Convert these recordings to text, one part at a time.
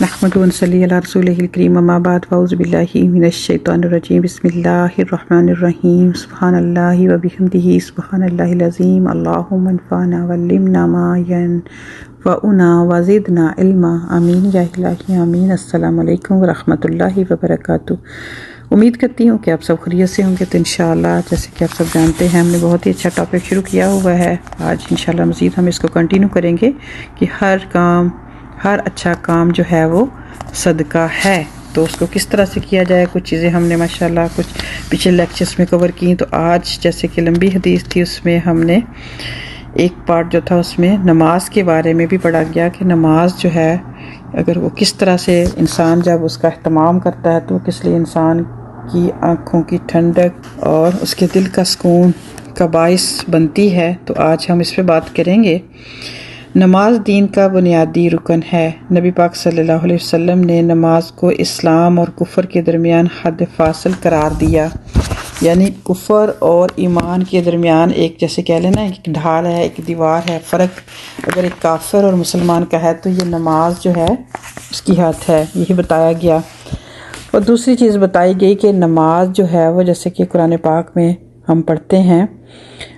नहमदुहु व नसल्ली अला रसूलिहिल करीम अम्मा बाद फ़अऊज़ु बिल्लाहि मिनश शैतानिर रजीम बिस्मिल्लाहिर रहमानिर रहीम सुब्हानल्लाहि व बिहम्दिही सुब्हानल्लाहिल अज़ीम अल्लाहुम्मा अन्फ़अना वल्लिमना मा यनफ़अुना व ज़िदना इल्मा आमीन या इलाही आमीन। अस्सलामु अलैकुम व रहमतुल्लाहि व बरकातुहू। उम्मीद करती हूँ कि आप सब खैरियत से होंगे। तो इंशाअल्लाह जैसे कि आप सब जानते हैं हमने बहुत ही अच्छा टॉपिक शुरू किया हुआ है। आज इंशाअल्लाह मज़ीद हम इसको कंटिन्यू करेंगे कि हर अच्छा काम जो है वो सदका है, तो उसको किस तरह से किया जाए। कुछ चीज़ें हमने माशाल्लाह कुछ पिछले लेक्चर्स में कवर की। तो आज जैसे कि लंबी हदीस थी उसमें हमने एक पार्ट जो था उसमें नमाज के बारे में भी पढ़ा गया कि नमाज जो है अगर वो किस तरह से इंसान जब उसका अहतमाम करता है तो वो किस लिए इंसान की आँखों की ठंडक और उसके दिल का सुकून का बाइस बनती है। तो आज हम इस पे बात करेंगे। नमाज दीन का बुनियादी रुकन है। नबी पाक सल्लल्लाहु अलैहि वसल्लम ने नमाज को इस्लाम और कुफर के दरमियान हद फासिल करार दिया, यानी कुफर और ईमान के दरमियान एक जैसे कह लेना एक ढाल है, एक दीवार है। फ़र्क अगर एक काफिर और मुसलमान का है तो ये नमाज जो है उसकी हद है, यही बताया गया। और दूसरी चीज़ बताई गई कि नमाज जो है वो जैसे कि कुरान पाक में हम पढ़ते हैं,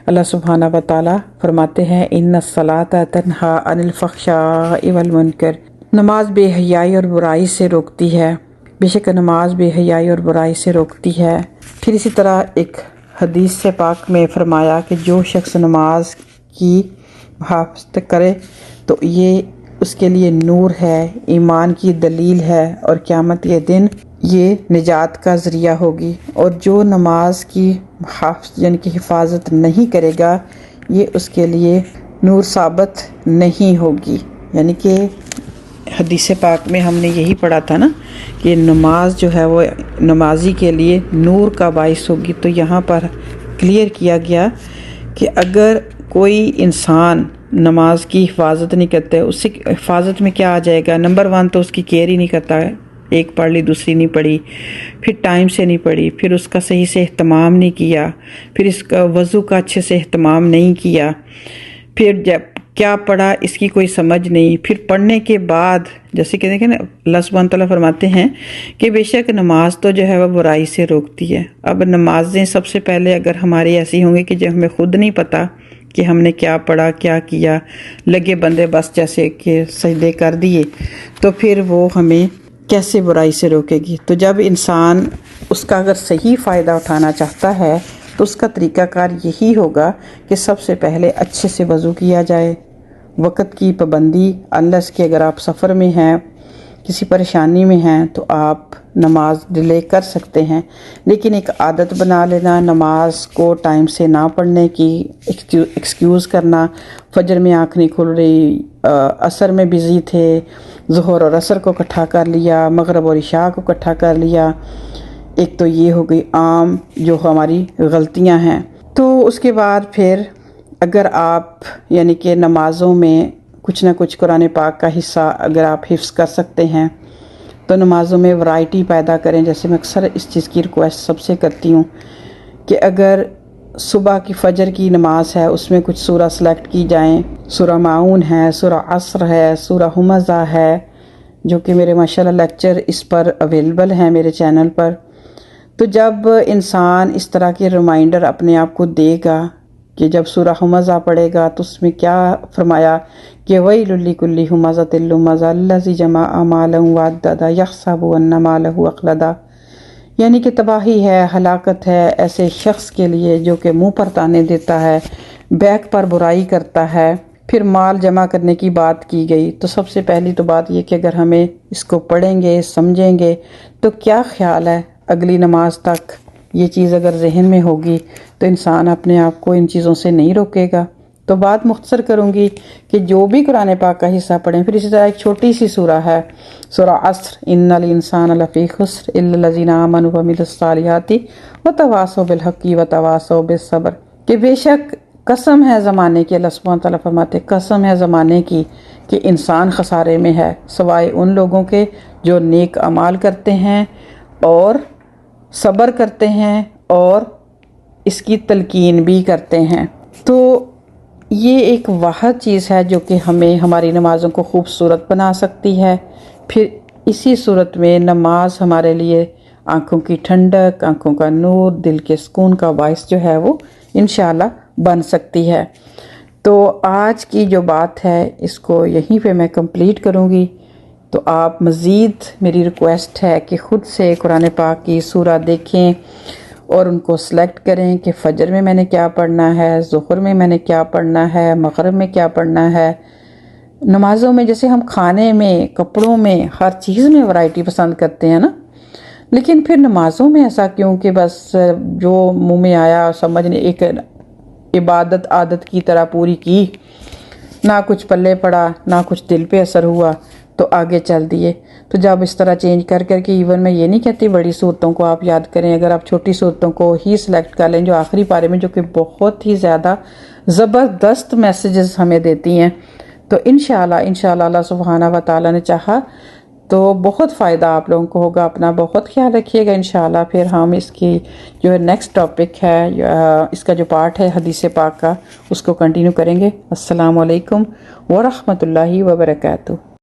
अल्लाह सुब्हाना व तआला फरमाते हैं इन्नस्सलाता तन्हा अनिल फ़हशाइ वल मुनकर। नमाज बेहयाई और बुराई से रोकती है, बेशक नमाज बेहयाई और बुराई से रोकती है। फिर इसी तरह एक हदीस से पाक में फरमाया कि जो शख्स नमाज की मुहाफ़ज़त करे तो ये उसके लिए नूर है, ईमान की दलील है और क़यामत के दिन ये निजात का ज़रिया होगी। और जो नमाज की यानी कि हिफाजत नहीं करेगा ये उसके लिए नूर साबित नहीं होगी। यानी कि हदीस पाक में हमने यही पढ़ा था ना कि नमाज जो है वो नमाजी के लिए नूर का बाइस होगी। तो यहाँ पर क्लियर किया गया कि अगर कोई इंसान नमाज की हिफाजत नहीं करता है, उससे हिफाजत में क्या आ जाएगा। नंबर वन तो उसकी केयर ही नहीं करता है, एक पढ़ ली दूसरी नहीं पढ़ी, फिर टाइम से नहीं पढ़ी, फिर उसका सही से एहतमाम नहीं किया, फिर इसका वज़ू का अच्छे से एहतमाम नहीं किया, फिर जब क्या पढ़ा इसकी कोई समझ नहीं। फिर पढ़ने के बाद जैसे कि देखें ना अल्लाह सुब्हान तआला फरमाते हैं कि बेशक नमाज तो जो है वह बुराई से रोकती है। अब नमाजें सबसे पहले अगर हमारी ऐसी होंगी कि जब हमें खुद नहीं पता कि हमने क्या पढ़ा क्या किया, लगे बंदे बस जैसे कि सजदे कर दिए, तो फिर वो हमें कैसे बुराई से रोकेगी। तो जब इंसान उसका अगर सही फ़ायदा उठाना चाहता है तो उसका तरीक़ाकार यही होगा कि सबसे पहले अच्छे से वज़ू किया जाए, वक़्त की पाबंदी, अनलेस कि अगर आप सफ़र में हैं, किसी परेशानी में हैं तो आप नमाज डिले कर सकते हैं। लेकिन एक आदत बना लेना नमाज को टाइम से ना पढ़ने की, एक्सक्यूज़ करना, फजर में आँख नहीं खुल रही, असर में बिज़ी थे, ज़ोहर और असर को इकट्ठा कर लिया, मगरिब और इशा को इकट्ठा कर लिया। एक तो ये हो गई आम जो हमारी गलतियां हैं। तो उसके बाद फिर अगर आप यानी कि नमाज़ों में कुछ ना कुछ कुरान पाक का हिस्सा अगर आप हिफ्ज़ कर सकते हैं तो नमाज़ों में वैरायटी पैदा करें। जैसे मैं अक्सर इस चीज़ की रिक्वेस्ट सबसे करती हूँ कि अगर सुबह की फ़जर की नमाज है उसमें कुछ सूरा सेलेक्ट की जाएँ। सूरा माऊन है, सूरा असर है, सूरा हुमज़ा है, जो कि मेरे माशाल्लाह लेक्चर इस पर अवेलेबल हैं मेरे चैनल पर। तो जब इंसान इस तरह के रिमाइंडर अपने आप को देगा कि जब सूरा हुमज़ा पढ़ेगा तो उसमें क्या फरमाया कि वैलुल लिकुल्ली हुमज़तिल लुमज़ा अल्लज़ी जमअ मालहु वअद्ददा यहसबु अन्ना मालहु अख़लदा। यानी कि तबाही है, हलाकत है ऐसे शख्स के लिए जो कि मुंह पर ताने देता है, बैक पर बुराई करता है। फिर माल जमा करने की बात की गई। तो सबसे पहली तो बात ये कि अगर हमें इसको पढ़ेंगे समझेंगे तो क्या ख्याल है अगली नमाज तक ये चीज़ अगर जहन में होगी तो इंसान अपने आप को इन चीज़ों से नहीं रोकेगा। तो बात मुख्तसर करूँगी कि जो भी कुरान पाक का हिस्सा पढ़ें। फिर इसी तरह एक छोटी सी सूरा है सूरा असर, इन्नल इंसान लफ़ी खुस्र इल्लल्लज़ीना आमनु व अमिलुस सालिहाति व तवासौ बिल हक़्क़ि व तवासौ बिस सब्र। कि बेशक कसम है ज़माने की, अल्लाह सुब्हान तआला फरमाते कसम है ज़माने की कि इंसान खसारे में है सवाए उन लोगों के जो नेक अमाल करते हैं और सब्र करते हैं और इसकी तलकीन भी करते हैं। तो ये एक वाहद चीज़ है जो कि हमें हमारी नमाज़ों को खूबसूरत बना सकती है। फिर اسی صورت میں نماز ہمارے لیے آنکھوں کی ٹھنڈک، آنکھوں کا نور، دل کے سکون کا باعث جو ہے وہ انشاءاللہ بن سکتی ہے۔ تو آج کی جو بات ہے اس کو یہیں پہ میں کمپلیٹ کروں گی۔ تو آپ مزید میری ریکویسٹ ہے کہ خود سے قرآن پاک کی سورہ دیکھیں اور ان کو سلیکٹ کریں کہ فجر میں نے کیا پڑھنا ہے، ظہر میں نے کیا پڑھنا ہے، مغرب میں کیا پڑھنا ہے۔ نمازوں میں جیسے ہم کھانے میں، کپڑوں میں، ہر چیز میں ورائٹی پسند کرتے ہیں نا، لیکن پھر نمازوں میں ایسا کیوں کہ بس جو منہ میں آیا سمجھنے ایک عبادت عادت کی طرح پوری کی، نہ کچھ پلے پڑا، نہ کچھ دل پہ اثر ہوا، تو آگے چل دیے۔ تو جب اس طرح چینج کر کے ایون میں یہ نہیں کہتی بڑی صورتوں کو آپ یاد کریں، اگر آپ چھوٹی صورتوں کو ہی سلیکٹ کر لیں جو آخری پارے میں، جو کہ بہت ہی زیادہ زبردست میسیجز ہمیں دیتی ہیں، تو انشاءاللہ اللہ سبحانہ و تعالیٰ نے چاہا تو بہت فائدہ آپ لوگوں کو ہوگا۔ اپنا بہت خیال رکھیے گا انشاءاللہ۔ پھر ہم اس کی جو نیکسٹ ٹاپک ہے، اس کا جو پارٹ ہے حدیث پاک کا، اس کو کنٹینیو کریں گے۔ السلام علیکم ورحمۃ اللہ وبرکاتہ۔